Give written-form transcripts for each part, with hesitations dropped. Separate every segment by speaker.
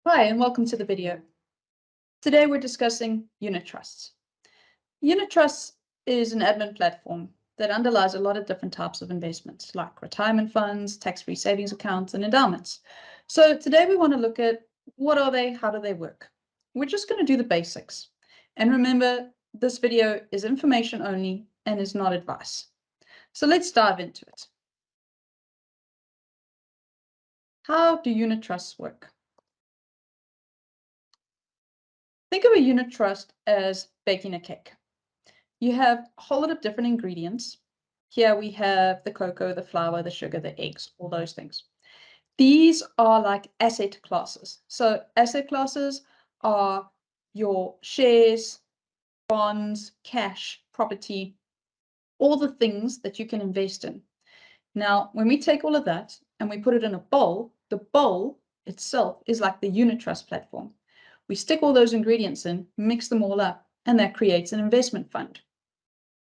Speaker 1: Hi, and welcome to the video. Today we're discussing unit trusts. Unit trusts is an admin platform that underlies a lot of different types of investments, like retirement funds, tax-free savings accounts, and endowments. So today we want to look at what are they, how do they work? We're just going to do the basics. And remember, this video is information only and is not advice. So let's dive into it. How do unit trusts work? Think of a unit trust as baking a cake. You have a whole lot of different ingredients. Here we have the cocoa, the flour, the sugar, the eggs, all those things. These are like asset classes. So asset classes are your shares, bonds, cash, property, all the things that you can invest in. Now, when we take all of that and we put it in a bowl, the bowl itself is like the unit trust platform. We stick all those ingredients in, mix them all up, and that creates an investment fund.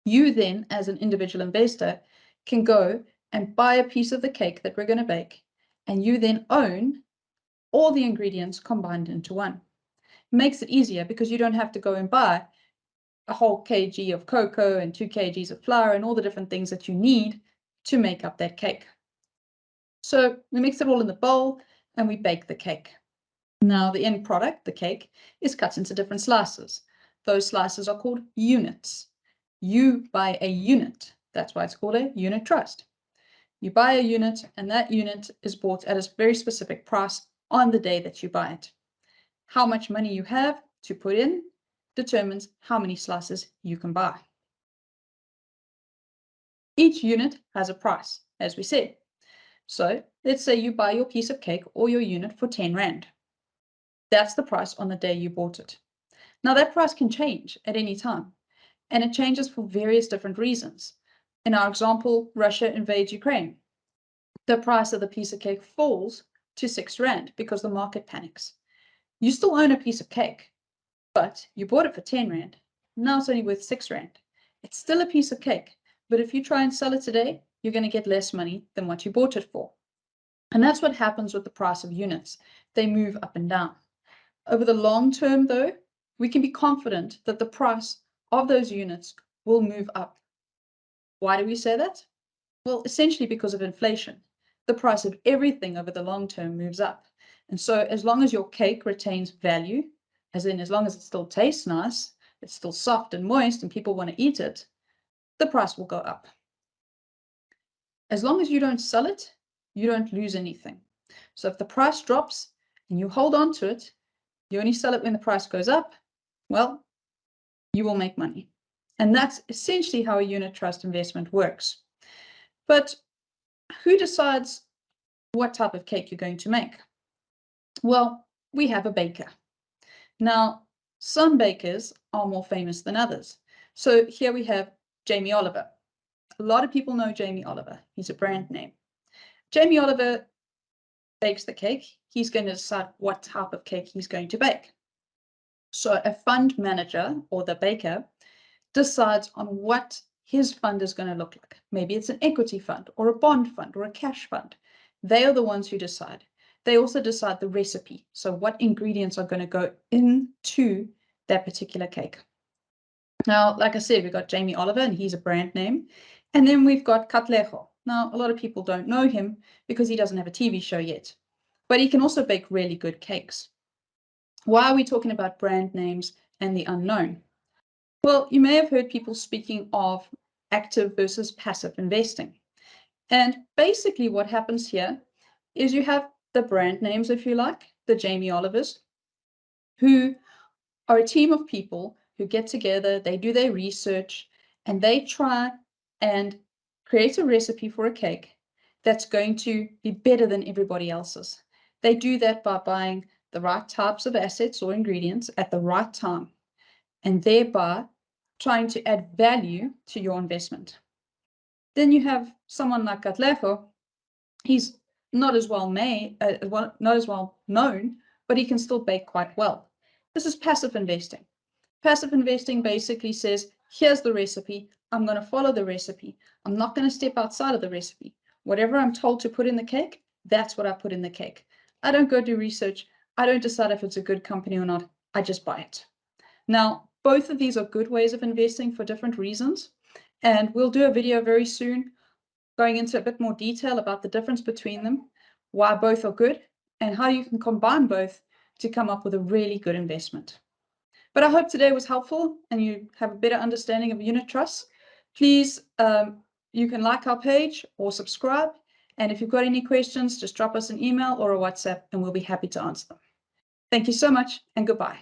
Speaker 1: You then, as an individual investor, can go and buy a piece of the cake that we're going to bake, and you then own all the ingredients combined into one. It makes it easier because you don't have to go and buy a whole kg of cocoa and 2 kgs of flour and all the different things that you need to make up that cake. So we mix it all in the bowl and we bake the cake. Now the end product, the cake, is cut into different slices. Those slices are called units. You buy a unit. That's why it's called a unit trust. You buy a unit, and that unit is bought at a very specific price on the day that you buy it. How much money you have to put in determines how many slices you can buy. Each unit has a price, as we said. So let's say you buy your piece of cake or your unit for 10 Rand. That's the price on the day you bought it. Now that price can change at any time. And it changes for various different reasons. In our example, Russia invades Ukraine. The price of the piece of cake falls to 6 Rand because the market panics. You still own a piece of cake, but you bought it for 10 Rand. Now it's only worth 6 Rand. It's still a piece of cake, but if you try and sell it today, you're going to get less money than what you bought it for. And that's what happens with the price of units. They move up and down. Over the long term, though, we can be confident that the price of those units will move up. Why do we say that? Well, essentially because of inflation. The price of everything over the long term moves up. And so as long as your cake retains value, as long as it still tastes nice, it's still soft and moist and people want to eat it, the price will go up. As long as you don't sell it, you don't lose anything. So if the price drops and you hold on to it, you only sell it when the price goes up, well, you will make money. And that's essentially how a unit trust investment works. But who decides what type of cake you're going to make? Well, we have a baker. Now, some bakers are more famous than others. So here we have Jamie Oliver. A lot of people know Jamie Oliver. He's a brand name. Jamie Oliver bakes the cake. He's going to decide what type of cake he's going to bake. So a fund manager or the baker decides on what his fund is going to look like. Maybe it's an equity fund or a bond fund or a cash fund. They are the ones who decide. They also decide the recipe. So what ingredients are going to go into that particular cake. Now, like I said, we've got Jamie Oliver and he's a brand name. And then we've got Katlego. Now, a lot of people don't know him because he doesn't have a TV show yet. But he can also bake really good cakes. Why are we talking about brand names and the unknown? Well, you may have heard people speaking of active versus passive investing. And basically what happens here is you have the brand names, if you like, the Jamie Olivers, who are a team of people who get together, they do their research, and they try and create a recipe for a cake that's going to be better than everybody else's. They do that by buying the right types of assets or ingredients at the right time, and thereby trying to add value to your investment. Then you have someone like Katlego. He's not as well known, but he can still bake quite well. This is passive investing. Passive investing basically says, here's the recipe. I'm going to follow the recipe. I'm not going to step outside of the recipe. Whatever I'm told to put in the cake, that's what I put in the cake. I don't go do research. I don't decide if it's a good company or not. I just buy it. Now, both of these are good ways of investing for different reasons. And we'll do a video very soon going into a bit more detail about the difference between them, why both are good, and how you can combine both to come up with a really good investment. But I hope today was helpful and you have a better understanding of unit trusts. Please, you can like our page or subscribe. And if you've got any questions, just drop us an email or a WhatsApp and we'll be happy to answer them. Thank you so much and goodbye.